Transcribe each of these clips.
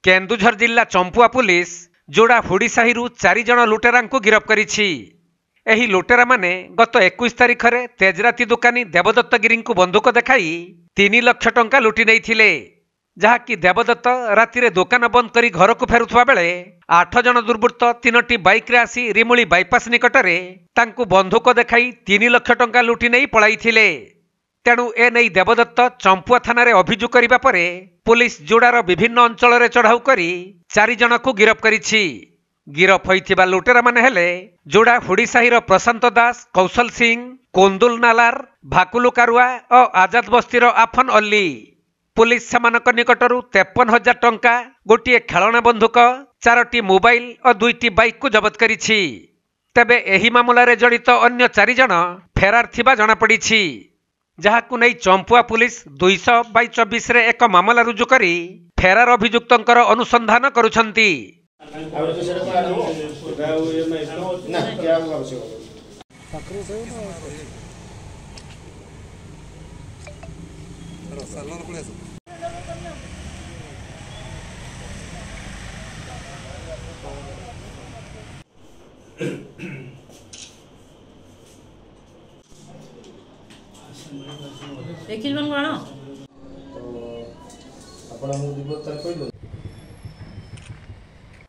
केन्दुझर जिला चंपुआ पुलिस जोड़ा हुड़ीसाही 4 जण लुटेरा को गिरफ करिछि। एही लुटेरा माने गत 21 तारिख में तेजराती दुकानी देवदत्त गिरी को बंदूक देखाई 3 लाख टंका लुटि नहीं, जहाँकि देवदत्त राति दुकान बंद करी घर को फेरुवा बेले 8 जण दुर्बृत्त 3टी बाइक रे आसी रिमुली बाईपास निकटरे तांकु बंदूक देखाई 3 लाख टंका लुटि नहीं पळाइथिले। तेणु एने देवदत्त चंपुआ थाना अभियोग करने पर पुलिस जोड़ार विभिन्न अंचल में चढ़ाऊ कर 4 जण को गिरफ करिछि। गिरफ होइथिबा लुटेरा माने हेले जोड़ा हुड़ीसाही प्रशांत दास, कौशल सिंह, कोंदुल नालार, भाकुलु कारुआ और आजाद बस्तीर आफन अल्ली। पुलिस सेमानक निकटरू 53,000 टंका, गोटे खेलना बंधुक, 4टी मोबाइल और 2टी बाइक को जबत करिछि। तेबे एही मामला रे जड़ित अन्य 4 जण फेरार थिबा जणा पड़िछि, जहाकु नै चंपुआ पुलिस 200/24 रे एक मामला रुजु करी फेरार अभियुक्तंकर अनुसंधान करुछंती।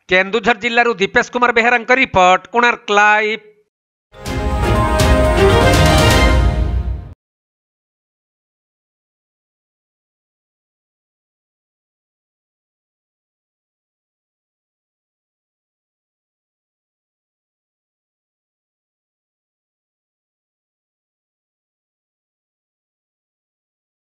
केन्दुझर जिल्लारू दीपेश कुमार बेहेरा रिपोर्ट, कोणार्क लाइव।